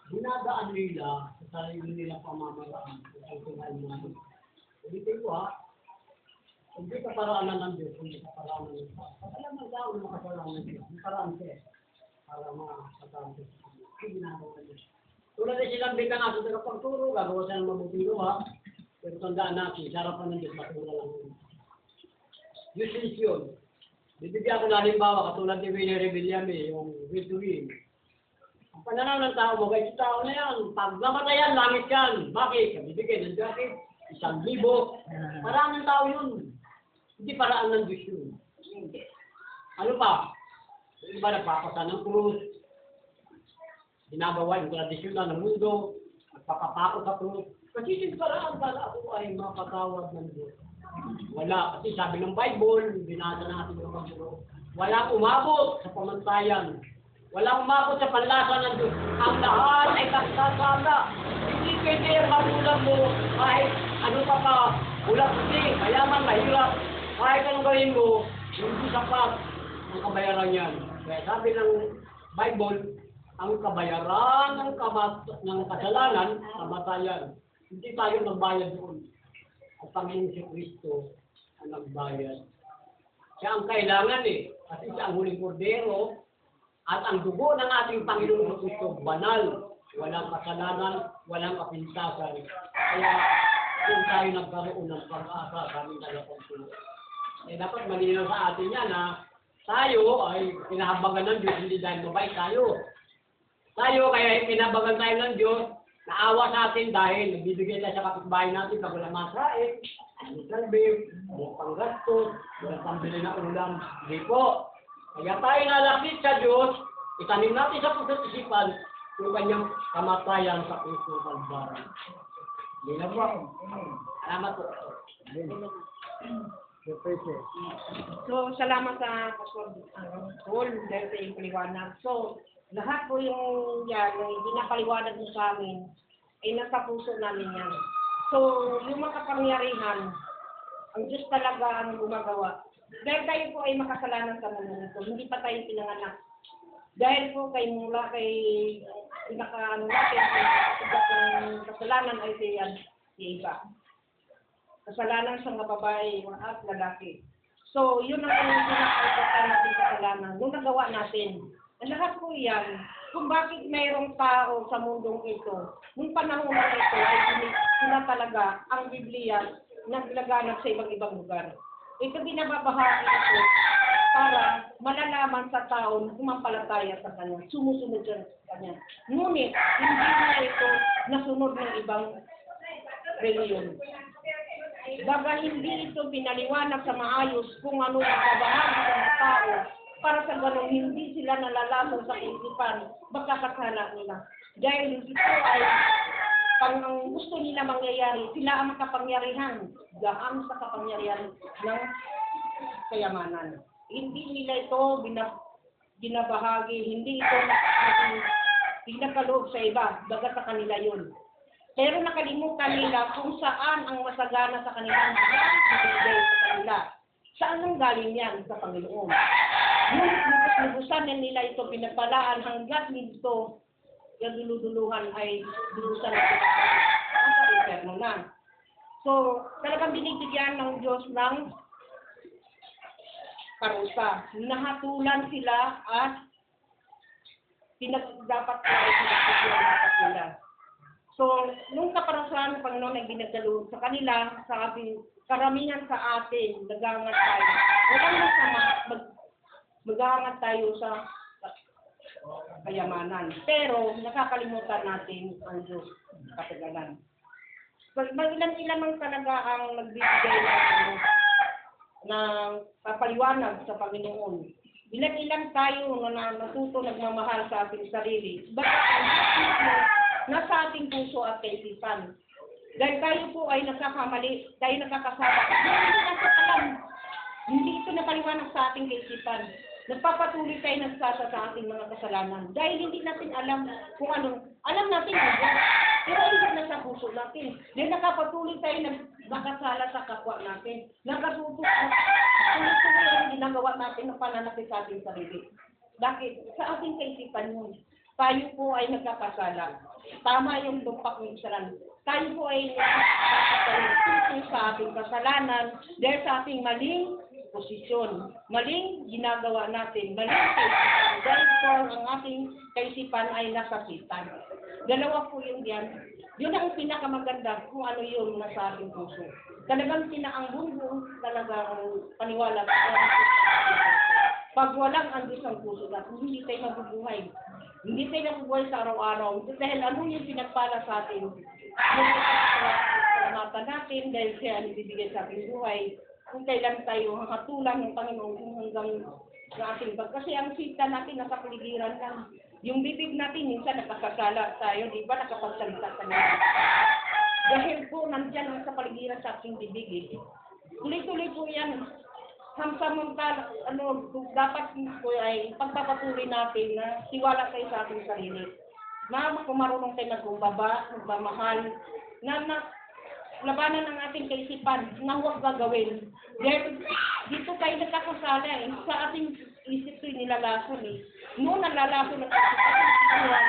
Dinadaan nila sa sarili nila pamamaraan. Ang tunay mo. Ulitin ko ha, hindi ka paraanan ng Diyos, hindi ka paraanan ng Diyos. Alam mo daw na makaparaanan ng Diyos. Paraan siya para makakataan siya. Hindi ginagawa ng Diyos. Tulad na silang bigyan natin sa pagturo, gagawa siya ng mabutiro ha. Pero tandaan natin, sarapan ng Diyos, matura lang yun. Useless yun. Bibigyan ko na halimbawa, katulad ni Winnie Rebillame, yung Victory. Ang pananaw ng tao mo, kahit tao na yan, pag namatayan, langit yan. Bakit? Bibigyan ng jacket, 1,000. Paraan ng tao yun. Hindi paraan ng Diyos yun. Ano pa? Yung iba nagpapasa ng krus, ginagawa yung tradisyonal ng mundo, nagpapapako sa krus. Kasi yung paraan para ako ay makatawad ng Diyos. Wala. Kasi sabi ng Bible, binasa natin ng Bible, walang umabot sa pamantayan. Walang umabot sa panlasa ng Diyos. Ang lahat ay kagsasala. Hindi pwede ang magulang mo kahit ano pa, ulat hindi, mayaman, mahirap. Kahit anong gawin mo, hindi sapat ang kabayaran yan. Kaya sabi ng Bible, ang kabayaran ng kasalanan, kamatayan. Hindi tayo nagbayad doon. Ang Panginoon si Kristo ang nagbayad. Siya ang kailangan eh. Kasi siya ang huling kordero at ang dugo ng ating Panginoong Kristo banal. Walang kasalanan, walang kapintasan. Kaya kung tayo nagkaroon ng pag-asa sa aming tagapagtulong. Eh dapat malinaw sa atin yan na tayo ay pinahabagan ng Diyos hindi dahil mabait tayo. Tayo kaya pinahabagan tayo ng Diyos, naawa sa atin dahil nagbibigay tayo sa kapitbahay natin pag wala masain, may salbib, may panggastos, walang pambili na ulam. Hindi po. Kaya tayo nalapit sa Diyos, itanim natin sa puso't isipan yung kanyang kamatayan sa puso ng Kalbaryo. Hindi na po ako. Salamat po. So, salamat sa Paul dahil sa iyong paliwanag. So, lahat po yung yan, yung pinapaliwanag mo sa amin, ay nasa puso namin yan. So, yung makapangyarihan, ang Diyos talaga ang gumagawa. Dahil tayo po ay makasalanan sa mundo nito, hindi pa tayo pinanganak. Dahil po kay mula kay pinaka-ano natin, kay kasalanan ay si Eva. Kasalanan sa mga babae at lalaki. So, yun ang pinaka-importante natin kasalanan. Nung nagawa natin, ang lahat po yan, kung bakit mayroong tao sa mundong ito, nung panahon na ito ay sila talaga ang Biblia naglaganap sa ibang lugar. Ito binababahagi ito para malalaman sa tao na sumampalataya sa kanya, sumusunod siya sa kanya. Ngunit, hindi na ito nasunod ng ibang reliyon. Baga hindi ito pinaliwanag sa maayos kung ano ang babahagi sa mga tao para sa ganun hindi sila nalalason sa kaisipan magkakasala nila. Dahil ito ay pang ang gusto nila mangyayari, sila ang makapangyarihan, gaang sa kapangyarihan ng kayamanan. Hindi nila ito binabahagi, hindi ito pinakaloob sa iba, baga sa kanila yun. Pero nakalimutan nila kung saan ang masagana sa kanilang ibigay sa kanila. Saan ang galing yan? Sa Panginoon. Ngunit lubusan na nila ito pinagpalaan hanggat nito yung duluduluhan ay dulusan na sila sa inferno na. So, talagang binibigyan ng Diyos ng parusa. Nahatulan sila at dapat nila. So, nung kaparusahan ng Panginoon ay binagdalo sa kanila, sa ating karamihan sa atin, nagahangat tayo. Walang masama, maghahangat tayo sa kayamanan. Pero, nakakalimutan natin ang Diyos katagalan. Ilan-ilan ang talaga ang nagbibigay ng papaliwanag sa Panginoon. Ilan-ilan tayo na natuto nagmamahal sa ating sarili. Bakit nasa ating puso at kaisipan. Dahil tayo po ay nagkakamali, tayo nagkakasala. Hindi natin alam. Hindi ito napaliwanag sa ating kaisipan. Nagpapatuloy tayo nagsasa sa ating mga kasalanan. Dahil hindi natin alam kung ano. Alam natin ano. Pero hindi na sa puso natin. Dahil nakapatuloy tayo nakasala sa kapwa natin. Nakatutok tuloy-tuloy ang ginagawa natin ng pananakit sa ating sarili. Bakit? Sa ating kaisipan yun. Tayo po ay nagkakasala. Tama yung tumpak ng isalan. Tayo po ay nagkakasala sa ating kasalanan dahil sa ating maling posisyon. Maling ginagawa natin. Maling kaisipan. Dahil po ang ating kaisipan ay nasakitan. Dalawa po yun yan. Yun ang pinakamaganda kung ano yun nasa ating puso. Talagang pinaangbungbong talagang paniwala. Pag walang ang Diyos ang puso natin, hindi tayo mabubuhay. Hindi tayo nabubuhay sa araw-araw. Dahil ano yung pinagpala sa atin? Yung salamatan natin dahil siya nibibigay sa ating buhay. Kung kailan tayo hatulan ng Panginoon hanggang sa ating bag. Kasi ang sita natin nasa paligiran lang. Yung bibig natin minsan nakakasala tayo, di ba nakapagsalita sa natin. Dahil po nandyan ang sa paligiran sa ating bibig. Tuloy-tuloy po yan. Samsamantal, dapat po ay pagpapatuloy natin na tiwala tayo sa ating sarili. Kung marunong tayo magkumbaba, magmamahal, na labanan ang ating kaisipan na huwag gagawin. Dahil dito tayo nagkakasala sa ating isip ito'y nilalason Noon nalalason ang kaisipan,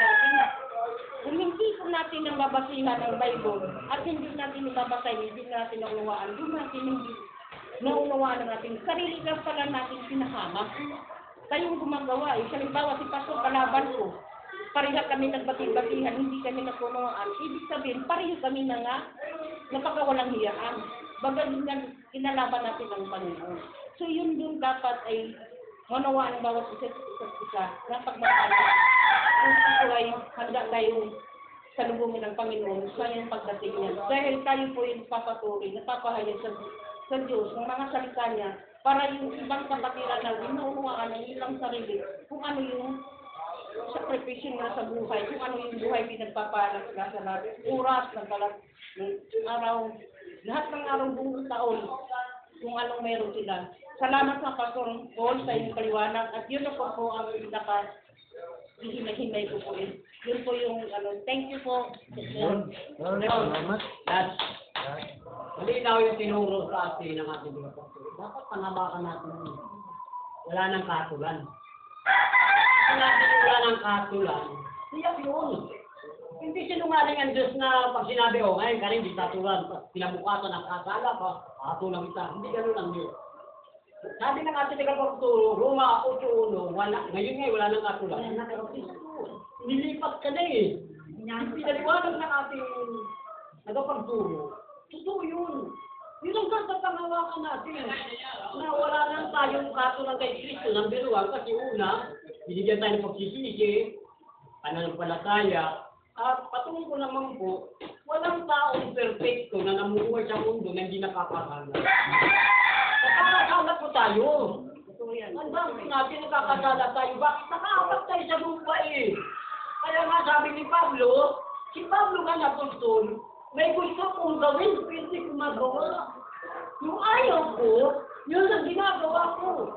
kung hindi po natin ang babasihan ang Bible at hindi natin ibabasahin, hindi natin ang luwaan, doon natin hindi naunawaan ng ating sarili lang pala natin sinasama. Tayong gumagawa eh. Halimbawa, si Pastor kalaban ko, pareha kami nagbati-batihan, hindi kami nagkunawaan. Ibig sabihin, pareho kami na nga, napakawalang hiyaan. Baga kinalaban natin ang Panginoon. So yun dun dapat ay manawaan ng bawat isa't isa na pagmamahalan. Kung ito ay handa tayong salubungin ng Panginoon sa iyong pagdating niya. Dahil tayo po yung papatuloy, napapahayag sa Diyos, ng mga salita niya, para yung ibang kapatiran na inuunawaan ng ilang sarili, kung ano yung sakripisyon nila sa buhay, kung ano yung buhay pinagpapalas na sa lahat, oras ng araw, lahat ng araw buong taon, kung anong meron sila. Salamat sa Pastor Paul sa inyong paliwanag, at yun na po ang pinaka hihimay-himay ko po yun. Yun po yung, thank you po. Salamat. Malinaw yung tinuro sa atin ng ating mga pastor. Dapat panabakan natin yun. Wala nang katulan. Kung natin wala nang katulan, siyak yun. Hindi sinungaling ang Diyos na pag sinabi, ngayon ka rin, di katulan. Pinabukasan ang kasala ka, katulan kita. Hindi ganun ang Diyos. Sabi ng ating tagapagturo, Roma 8:1, ngayon wala nang katulan. Nilipat ka na eh. Pinaliwanag ng ating tagapagturo. Totoo yun. Yun ang kasapangawakan natin. Na wala nang tayong katulang kay Kristo ng biruan kasi una, binigyan tayo ng pagsisisi, pananampalataya, at patungo ko naman po, walang taong perfecto na namumuhay sa mundo na hindi nakakasala. Nakakasala po tayo. Ang dami natin nakakasala tayo. Bakit nakaapat tayo sa lupa eh? Kaya nga sabi ni Pablo, si Pablo nga na apostol, may gusto kong gawin, hindi ko magawa. Yung ayaw ko, yun ang ginagawa ko.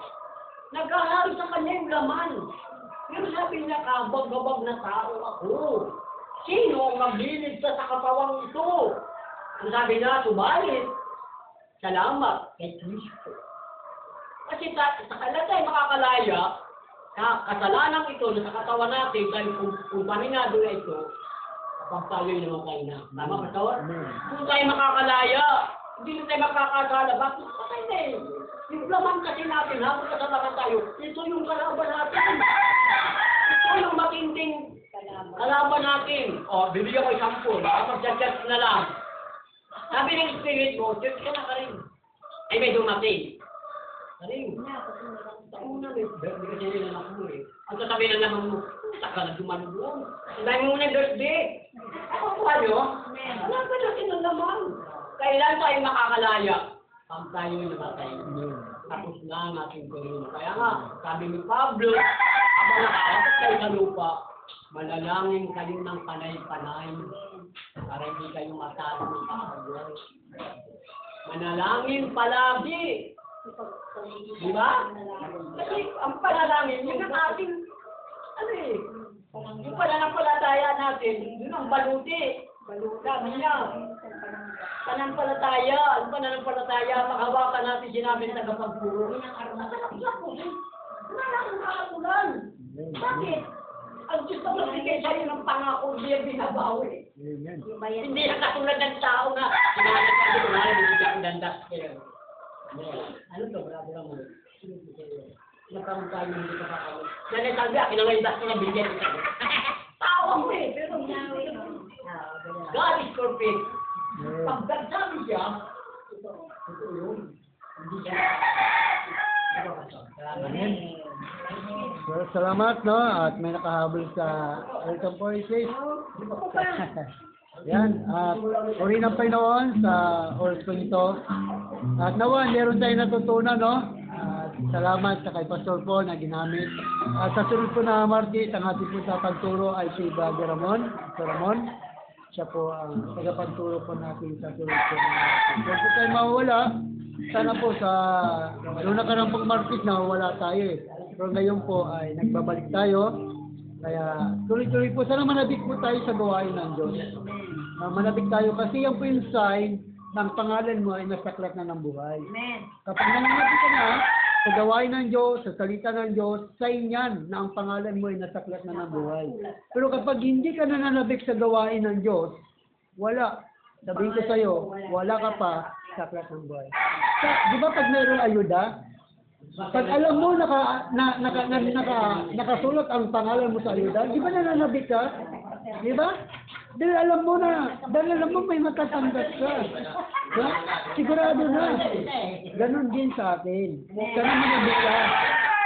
Nagkahari sa kanya yung laman. Yung sabi niya, kabag-gabag na tao ako. Sino ang maglilig sa katawang ito? Ang sabi niya, subalit, salamat kay Kristo. Kasi sa kanya tayo makakalaya, sa kasalanan ito na sa katawan natin, dahil kung paminado na ito, kapag tayo namatay na. Tama, Pastor? Kung tayo makakalaya, hindi na tayo makakasala. Bakit? Patay na eh. Yung laman kasi natin, habang kasalanan tayo, ito yung kalaban natin. Ito yung matinding kalaban natin. O, bibigyan ko isang pool. Kapag-judge na lang. Sabi ng Spirit mo, judge ka na ka rin. Ay, may dumating. Ka rin. Una, hindi kasi nila nakuha eh. Ang sasabihin na naman mo, taka na dumalugon. Ang dami mo na birthday. Ako po nyo, wala pa natin ang laman. Kailan tayo makakalaya? Pag tayo namatay. Tapos na ang ating gawin. Kaya nga, sabi ni Pablo, habang nakakapit kayo sa lupa, manalangin kayo ng panay-panay para hindi kayo matalo ng kakabuhay. Manalangin palagi. Di ba? Kasi ang panalangin, yun ang ating, yung pananampalataya natin, yun ang baluti. Balutan niya. Pananampalataya, ang pananampalataya, makahawakan natin sinabi ng tagapagpuro. Wala akong kakatulan. Bakit? Ang Diyos na magbigay sa'yo ng pangako, hindi ang binabawi. Hindi ang katulad ng tao na sinabi ka din, bibigyan ang dandas kayo. Ano to, bravo mo? Nagkaroon tayo hindi ka kakawin. Yan ay sabi, akin ang dandas ko na bigyan ito. Tawa mo eh, pero God is perfect. Pag nagsabi siya, ito yun. Hindi siya. Amen. So, salamat, no? At may nakahabol sa Welcome Voices. Yan. At uri ng Panginoon sa oras ko ito. At nawa, meron tayong natutunan, no? At salamat sa kay Pastor Paul na ginamit. At sa sunod po na Martes, ang ating po sa pagturo ay si Brother Ramon. Sir Ramon. Siya po ang tagapagturo po natin sa sunod po na Martes. Kung po tayo mawawala, sana po sa noong nakarampang Martes nawawala tayo eh. Pero ngayon po ay nagbabalik tayo. Kaya tuloy-tuloy po. Sana manabik po tayo sa gawain ng Diyos. Manabik tayo kasi yan po yung sign ng pangalan mo ay nasaklat na ng buhay. Amen. Kapag nananabik ka na sa gawain ng Diyos, sa salita ng Diyos, sign yan na ang pangalan mo ay nasaklat na ng buhay. Pero kapag hindi ka nananabik sa gawain ng Diyos, wala. Sabihin ko sa'yo, wala ka pa saklat ng buhay. Di ba pag mayroong ayuda, pag alam mo nakasulat ang pangalan mo sa ayuda, di ba nananabik ka? Di ba? Dahil alam mo may matatanggap ka. Ha? Sigurado na. Ganon din sa atin. Ka na manabik ka.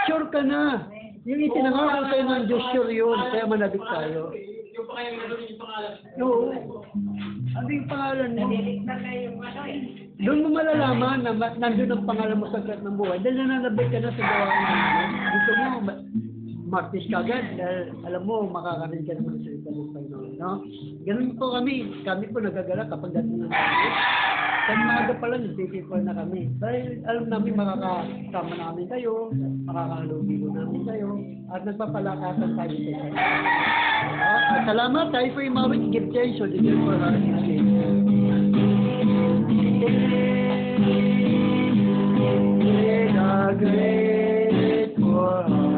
Sure ka na. Yung itinangako sa'yo ng Diyos, sure yun. Kaya manabik tayo. Yung pa kayo nanonood yung pangalan. Oo. Ano yung pangalan mo? Doon mo malalaman na nandun ang pangalan mo sa lahat ng buhay. Dahil nananabik ka na sa gawain mo. Gusto mo, martis ka agad. Dahil alam mo, makakarinig ka naman sa salita ng Panginoon. No? Ganun po kami. Kami po nagagala kapag dating ng Panginoon. Kaya maaga pa lang, nagtitipol na kami. Dahil alam namin makakasama namin kayo, makakalubigo namin kayo, at nagpapalakasan tayo sa isa. At salamat tayo po yung mawit. Give thanks to the Lord for our great for our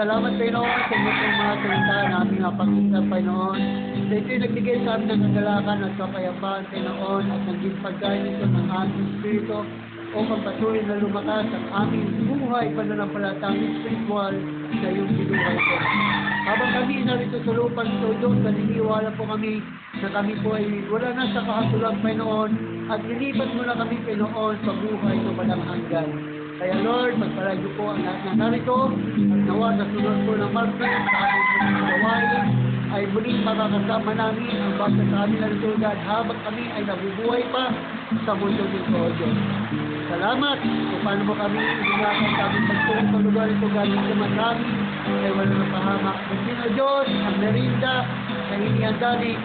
Salamat Panginoon sa inyo pong mga salita na aming napakita, Panginoon. Sa ito'y nagbigay sa amin ng kagalakan at kapayapaan, Panginoon, at naging pagkain ito ng aming spirito upang patuloy na lumakas ang aming buhay pananampalatang spiritual sa iyong binuhay ko. Habang kami narito sa lupang ito, Diyos, naniniwala po kami na kami po ay wala na sa kahatulang, Panginoon, at nilipat mo na kami, Panginoon, sa buhay na walang hanggan. Kaya Lord, magpalay niyo po ang lahat ng narito at nawa sa sunod po ng Martes sa aming gawain ay muling makakasama namin ang basa sa amin ng tulad habang kami ay nabubuhay pa sa mundo nito, O Diyos. Salamat kung paano mo kami hinakan sa aming pagtulong sa lugar ito galing sa marami ay wala na pahamak. Kasi O Diyos, ang merinda na inihanda ni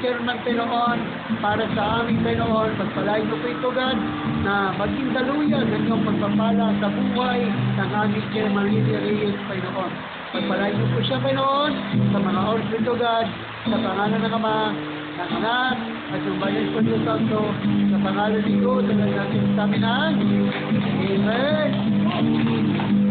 Chairman Pinoon para sa aming Pinoon, pagpalain mo po ito, God, na maging daluyan ng iyong pagpapala sa buhay ng aming Chairman Lily Reyes, Pinoon. Pagpalain mo po siya, Pinoon, sa mga oras nito, God, sa pangalan ng Ama, ng Anak, at yung Bayan ko Diyos Santo, sa pangalan ni Diyos, sa natin sa amin. Amen.